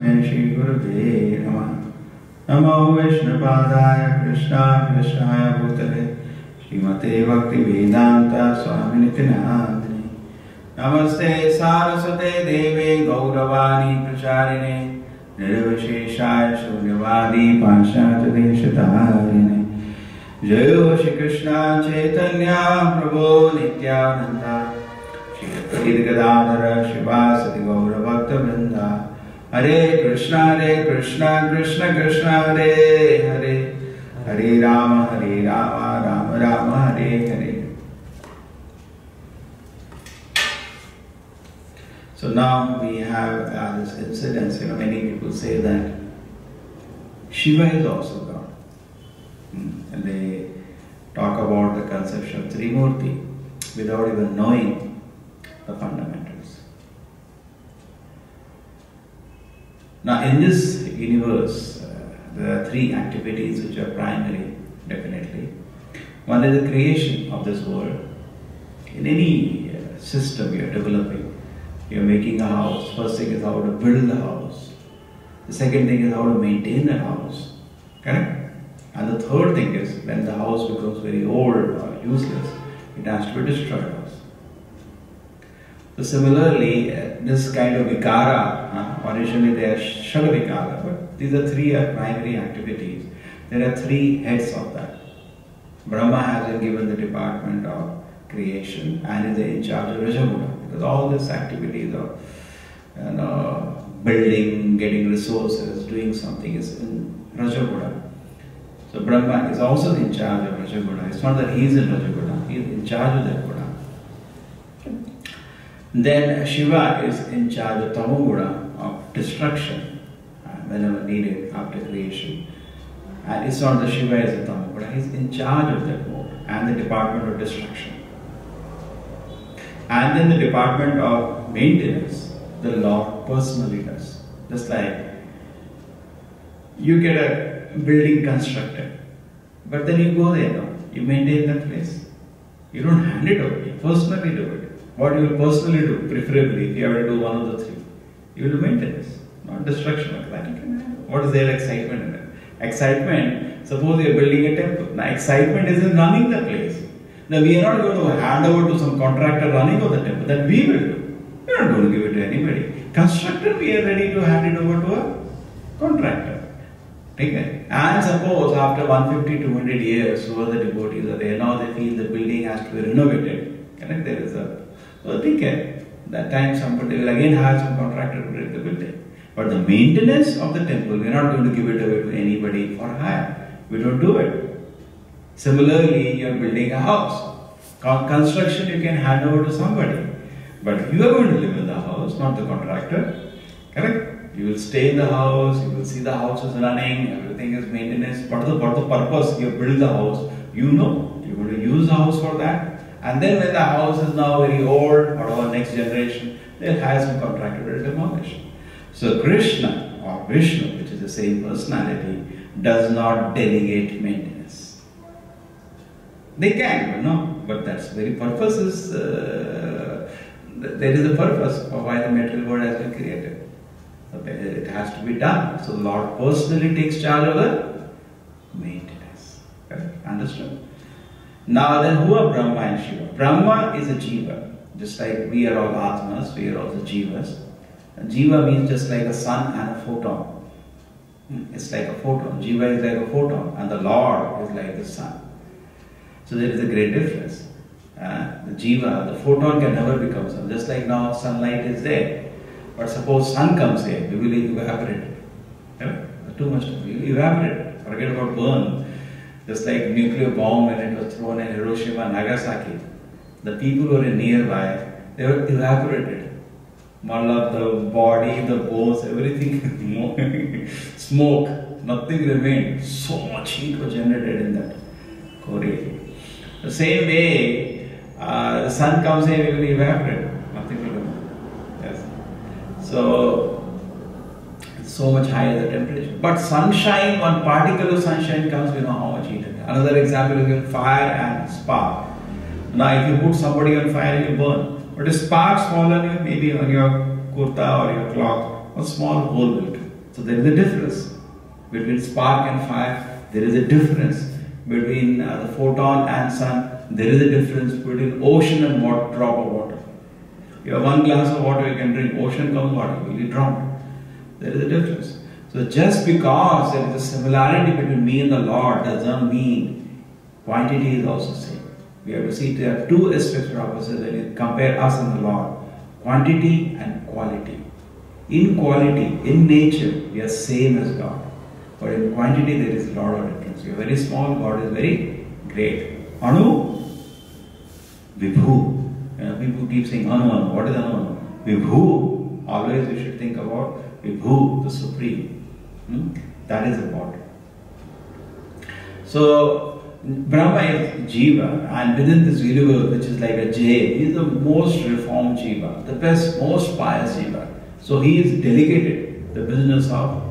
Shri Gurave Namaha. Namo Vishnupadaya Krishna Krishnaya Bhutale Srimate Bhaktivedanta Swaminiti Namini. Namaste Saraswate Deve Gauravani Pracharine Nirvisheshaya Shunyavadi Panchayata Deshatarine. Jayo Shri Krishna Chaitanya Prabhu Nityananda Shri Advaita Gadadhara Shivasati Gaura Bhakta Vrinda. Hare Krishna Krishna Krishna Hare Hare Hare Rama Rama Rama Hare Hare. So now we have this incident. Many people say that Shiva is also God. And they talk about the conception of Tri-Murti without even knowing the fundamentals. Now in this universe, there are three activities which are primary, definitely. One is the creation of this world. In any system you are developing, you are making a house. First thing is how to build the house. The second thing is how to maintain the house. Correct? And the third thing is when the house becomes very old or useless, it has to be destroyed also. So similarly, this kind of vikara, originally they are shada vikara, but these are three primary activities. There are three heads of that. Brahma has been given the department of creation and is in charge of Rajaguna, because all these activities of building, getting resources, doing something is in Rajaguna. So Brahma is also in charge of Rajaguna. It's not that he is in Rajaguna, he is in charge of that Guna. Then Shiva is in charge of Tamoguna, of destruction, whenever needed after creation. And it's not that Shiva is a Tamoguna, he's in charge of that mode and the department of destruction. And then the department of maintenance, the Lord personally does. Just like you get a building constructed, but then you go there now, you maintain that place. You don't hand it over, you personally do it. What you will personally do, preferably, if you have to do one of the three, you will do maintenance, not destruction of that. What is their excitement in it? Excitement, suppose you are building a temple. Now excitement is in running the place. Now we are not going to hand over to some contractor running of the temple, that we will do. We are not going to give it to anybody. Constructor, we are ready to hand it over to a contractor. Okay? And suppose after 150, 200 years, who are the devotees are there, now they feel the building has to be renovated. Correct? There is a so think that time somebody will again hire some contractor to build the building. But the maintenance of the temple, we are not going to give it away to anybody for hire. We don't do it. Similarly, you are building a house. Construction you can hand over to somebody. But you are going to live in the house, not the contractor. Correct? You will stay in the house, you will see the house is running, everything is maintenance. What is the purpose? You build the house. You know, you are going to use the house for that. And then when the house is now very old, or our next generation, they'll hire some contractor to demolish. So Krishna or Viṣṇu, which is the same personality, does not delegate maintenance. They can, but that's very purpose is, there is a purpose for why the material world has been created. It has to be done. So the Lord personally takes charge of the maintenance. Okay? Understood? Now then, who are Brahma and Shiva? Brahma is a Jiva. Just like we are all Atmas, we are also Jivas. And Jiva means just like a sun and a photon. It's like a photon. Jiva is like a photon and the Lord is like the sun. So there is a great difference. The Jiva, the photon can never become sun. Just like now sunlight is there. But suppose sun comes here, we will evaporate it. Yeah? Too much, we evaporate it. Forget about burn. Just like nuclear bomb when it was thrown in Hiroshima and Nagasaki, the people who were nearby, they were evaporated. The body, the bones, everything, smoke, nothing remained. So much heat was generated in that Korea. The same way, the sun comes here, it will evaporate. Nothing will remain. Yes. So much higher the temperature. But sunshine, one particle of sunshine comes, we know how much heat it is. Another example is fire and spark. Now if you put somebody on fire, you burn. But if sparks fall on you, maybe on your kurta or your cloth, a small hole will do. So there is a difference between spark and fire. There is a difference between the photon and sun. There is a difference between ocean and drop of water. You have one glass of water, you can drink. Ocean comes water, you will be drowned. There is a difference. So just because there is a similarity between me and the Lord does not mean quantity is also same. We have to see there are two aspects of opposites when you compare us and the Lord. Quantity and quality. In quality, in nature, we are same as God. But in quantity, there is a lot of difference. We are very small, God is very great. Anu, Vibhu. People keep saying Anu, Anu. What is Anu? Vibhu. Always we should think about Vibhu, the Supreme. That is important. So, Brahma is Jiva, and within this universe, which is like a jade, he is the most reformed Jiva, the best, most pious Jiva. So, he is delegated the business of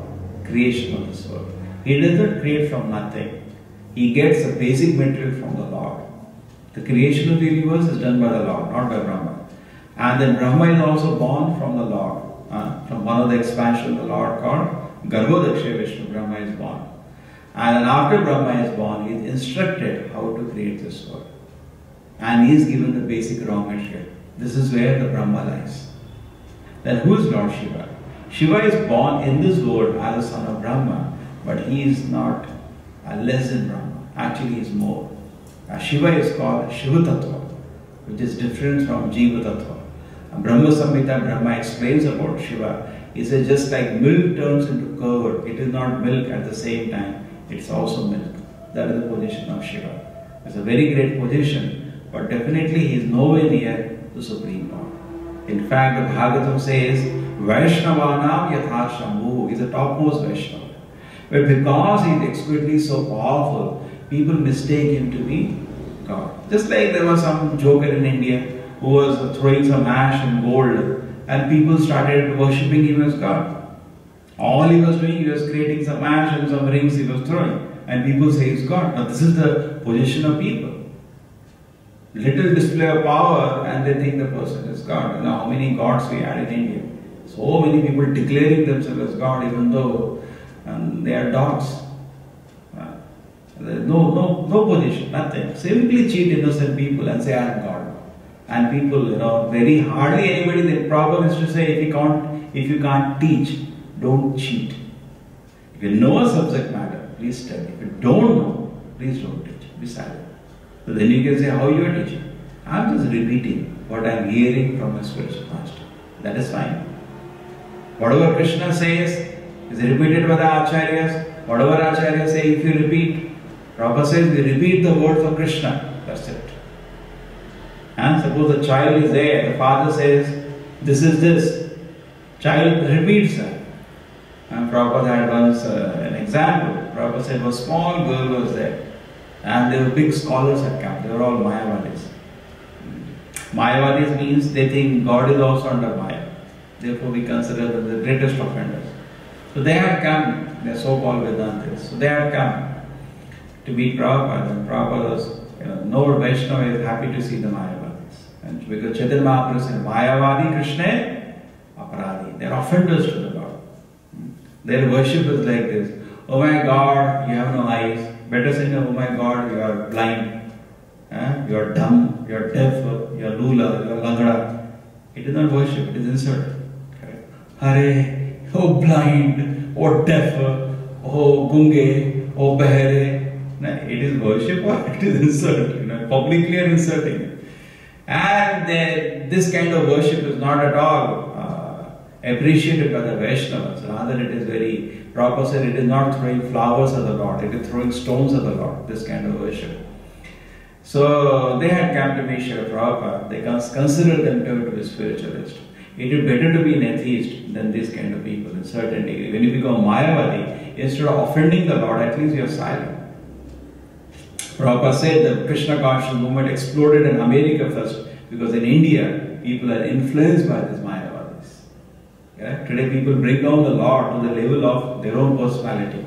creation of this world. He does not create from nothing. He gets the basic material from the Lord. The creation of the universe is done by the Lord, not by Brahma. And then Brahma is also born from the Lord, from one of the expansions of the Lord called Garbhodaksha Viṣṇu. Brahma is born. And then after Brahma is born, he is instructed how to create this world. And he is given the basic raw material. This is where the Brahma lies. Then who is Lord Śiva? Śiva is born in this world as a son of Brahma, but he is not less than Brahma. Actually, he is more. Śiva is called Shiva Tattva, which is different from Jiva Tattva. Brahma Samhita, Brahma explains about Śiva. He says just like milk turns into curd, it is not milk at the same time, it's also milk. That is the position of Śiva. It's a very great position, but definitely he is nowhere near the Supreme Lord. In fact, the Bhagavatam says, Vaishnavanam yatha Shambhu is the topmost Vaishnava. But because he is exquisitely so powerful, people mistake him to be God. Just like there was some joker in India who was throwing some ash and gold, and people started worshipping him as God. All he was doing, he was creating some ash and some rings he was throwing, and people say he's God. Now this is the position of people. Little display of power and they think the person is God. Now how many gods we had in India? So many people declaring themselves as God even though they are dogs. No position, nothing. Simply cheat innocent people and say I am God. And people, very hardly anybody, the problem is to say if you can't teach, don't cheat. If you know a subject matter, please study. If you don't know, please don't teach. Be silent. So then you can say how you are teaching. I am just repeating what I am hearing from my spiritual master. That is fine. Whatever Krishna says is repeated by the acharyas. Whatever acharyas say, if you repeat, Prabhupada says we repeat the words of Krishna. That's it. And suppose the child is there, the father says, this is this. Child repeats that. And Prabhupada had once an example. Prabhupada said a small girl was there. And there were big scholars had come. They were all Mayavadis. Mayavadis means they think God is also under Maya. Therefore we consider them the greatest offenders. So they had come, they are so-called Vedantis. So they had come to meet Prabhupada. And Prabhupada was, no Vaishnava is happy to see the Mayavadis. And because Chaitanya Mahaprabhu said, Mayavadi Krishna Aparadi. They are offenders to the Lord. Their worship is like this. Oh my God, you have no eyes. Better say, oh my God, you are blind. You are dumb, you are deaf, you are lula, you are langada. It is not worship, it is insult. Hare, oh blind, oh deaf, oh gunge, oh behere. No, it is worship or it is insult. Publicly are insulting. And this kind of worship is not at all appreciated by the Vaishnavas. Rather, it is very, Prabhupada said, it is not throwing flowers at the Lord, it is throwing stones at the Lord, this kind of worship. So they had come to meet Srila Prabhupada. They considered themselves to be spiritualist. It is better to be an atheist than this kind of people in certain degree. When you become Mayavadi, instead of offending the Lord, at least you are silent. Prabhupada said the Krishna consciousness movement exploded in America first because in India, people are influenced by this Mayavadis. Yeah? Today people bring down the Lord to the level of their own personality.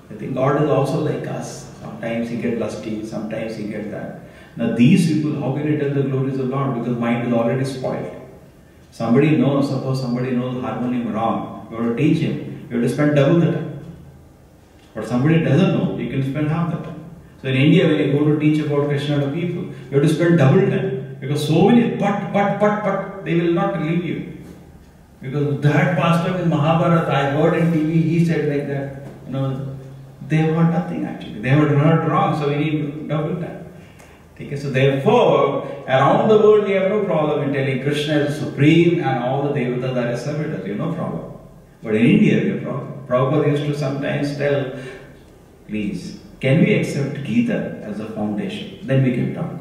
They think God is also like us. Sometimes he gets lusty, sometimes he gets that. Now these people, how can you tell the glories of Lord? Because mind is already spoiled. Somebody knows, suppose somebody knows harmonium wrong, you have to teach him. you have to spend double the time. But somebody doesn't know, you can spend half the time. So in India, when you go to teach about Krishna to people, you have to spend double time. Because so many but, they will not believe you. Because that pastor in Mahabharata, I heard in TV, he said like that. They have heard nothing actually. They have heard wrong, so we need double time. Okay, so therefore, around the world we have no problem in telling Krishna is supreme and all the devatas are servitors. We have no problem. But in India we have a problem. Prabhupada used to sometimes tell, please, can we accept Gita as a foundation? Then we can talk.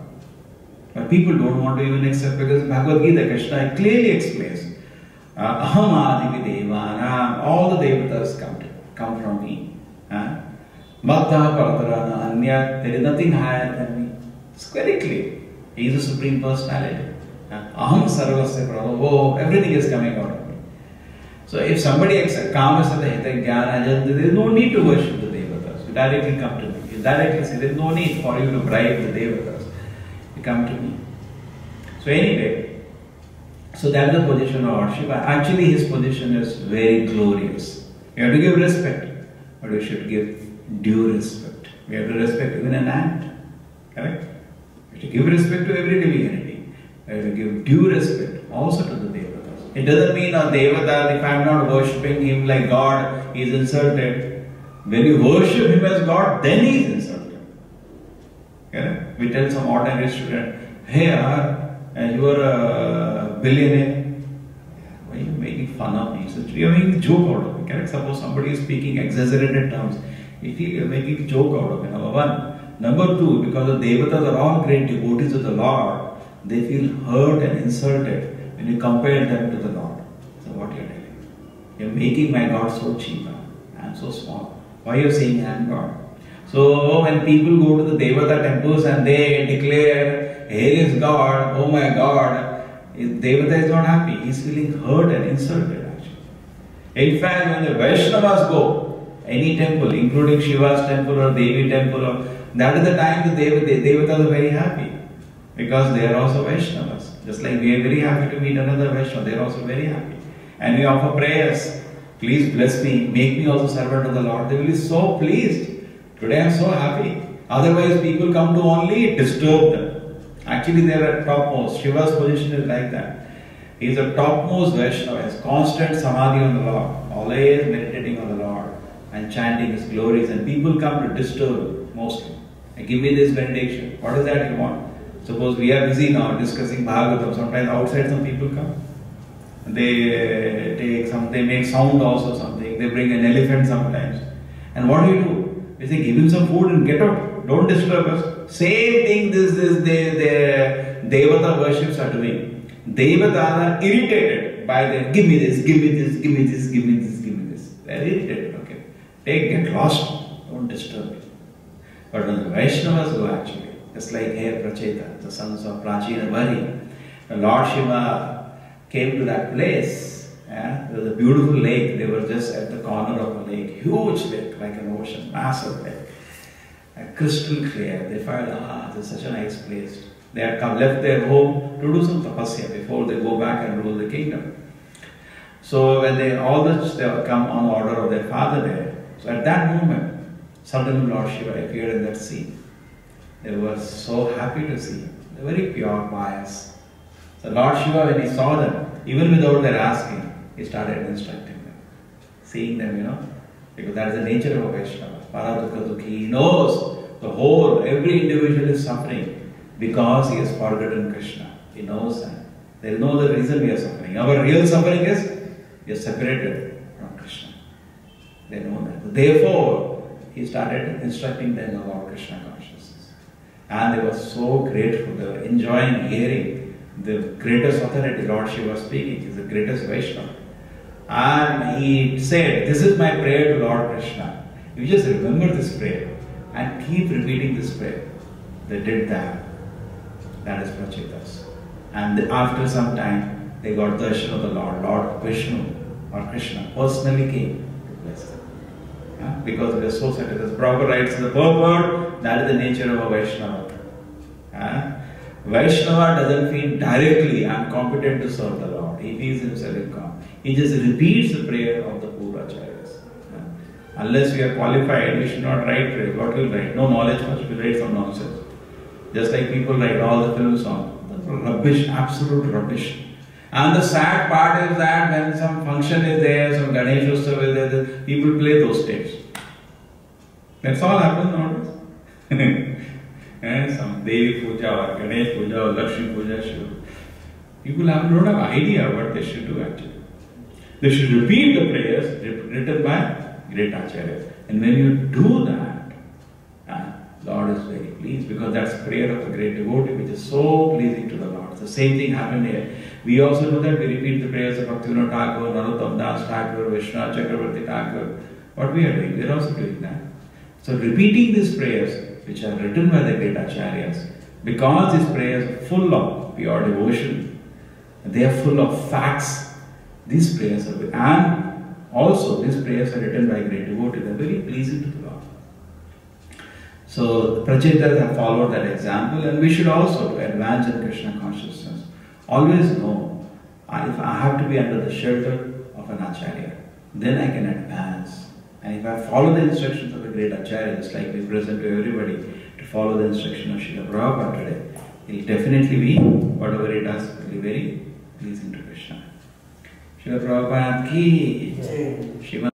But people don't want to even accept because Bhagavad Gita, Krishna clearly explains, Aham Adi Devanam, all the devatas come from me. Bhakta Paratarana Anya, there is nothing higher than me. It's very clear. He is the Supreme Personality. Aham Sarvasya Prabhu, everything is coming out of me. So if somebody accepts Kama Sadahita Jnana, there is no need to worship the devatas. You directly come to me. You directly say there is no need for you to bribe the devatas. You come to me. So anyway, so that is the position of Lord Śiva. Actually his position is very glorious. You have to give respect, but we should give due respect. We have to respect even an ant. Correct? We have to give respect to every living entity. We have to give due respect also to the devatas. It doesn't mean a devata, if I am not worshipping him like God, he is insulted. When you worship him as God, then he is insulted. Correct? We tell some ordinary student, hey, you are a billionaire. Why are you making fun of me? So you are making a joke out of me. Correct? Suppose somebody is speaking exaggerated terms. We feel you are making a joke out of it. Number one. Number two, because the devatas are all great devotees of the Lord, they feel hurt and insulted when you compare them to the Lord. So what you are telling? You are making my God so cheap. I am so small. Why are you saying I am God? So when people go to the devata temples and they declare, here is God, oh my God, devata is not happy. He is feeling hurt and insulted actually. In fact, when the Vaishnavas go, any temple, including Shiva's temple or Devi temple, that is the time the devatas are very happy. Because they are also Vaishnavas. Just like we are very happy to meet another Vaishnava, they are also very happy. And we offer prayers. Please bless me, make me also servant of the Lord. They will be so pleased. Today I am so happy. Otherwise people come to only disturb them. Actually they are at topmost. Shiva's position is like that. He is a topmost Vaishnava. He has constant samadhi on the Lord. Always meditating on the Lord. And chanting his glories. And people come to disturb him mostly. And give me this benediction. What is that you want? Suppose we are busy now discussing Bhagavatam. Sometimes outside some people come. They make sound also something. They bring an elephant sometimes. And what do? We say, give him some food and get out. Don't disturb us. Same thing the devata worships are doing. Devatas are irritated by them. Give me this, give me this, give me this, give me this, give me this. They are irritated, okay. Get lost. Don't disturb me. But when the Vaishnavas go actually, just like here Pracetās, the sons of Prācīnabarhi, the Lord Śiva came to that place. There was a beautiful lake. They were just at the corner of a lake. Huge lake, like an ocean, massive lake. Crystal clear. They felt, this is such a nice place. They had left their home to do some tapasya before they go back and rule the kingdom. So when they come on order of their father there. So at that moment, suddenly Lord Śiva appeared in that scene. They were so happy to see him. They were very pure, pious. So Lord Śiva, when he saw them, even without their asking, he started instructing them. Seeing them, because that is the nature of a Vaishnava. Paradukha Dukhi. He knows the whole, every individual is suffering because he has forgotten Krishna. He knows that. There is no other reason we are suffering. Our real suffering is we are separated from Krishna. They know that. Therefore, he started instructing them about Krishna consciousness. And they were so grateful. They were enjoying hearing the greatest authority, Lord Śiva speaking. He is the greatest Vaishnava. And he said, this is my prayer to Lord Krishna. You just remember this prayer and keep repeating this prayer. They did that. That is Pracetās. And after some time, they got darshan of the Lord. Lord Viṣṇu or Krishna personally came to bless them. Because we are so satisfied. Prabhupada writes the purport, that is the nature of a Vaishnava. Vaishnava doesn't feel directly, I am competent to serve the Lord. He feels himself incompetent. He just repeats the prayer of the Purvacharyas. Unless we are qualified, we should not write prayers. What will write? No knowledge first, we write some nonsense. Just like people write all the film songs. Rubbish, absolute rubbish. And the sad part is that when some function is there, some Ganesh Utsav is there, people play those tapes. That's all happens nowadays. And some Devi Puja or Ganesh Puja or Lakshmi Puja should. People don't have idea what they should do actually. They should repeat the prayers written by great acharyas. And when you do that, Lord is very pleased, because that's the prayer of a great devotee which is so pleasing to the Lord. The same thing happened here. We also know that we repeat the prayers of Bhaktivinoda Thakur, Narottam Das Thakur, Viṣṇu Chakravarti Thakur. What we are doing, we are also doing that. So repeating these prayers which are written by the great acharyas, because these prayers are full of pure devotion, they are full of facts. These prayers are, and also these prayers are written by great devotees, they are very pleasing to the Lord. So the Pracetās have followed that example, and we should also advance in Krishna consciousness. Always know, if I have to be under the shelter of an acharya, then I can advance. And if I follow the instructions of a great acharya, just like we present to everybody to follow the instruction of Srila Prabhupada today, it will definitely be, whatever it does, will be very pleasing to Krishna. Srila Prabhupada ki Shiva.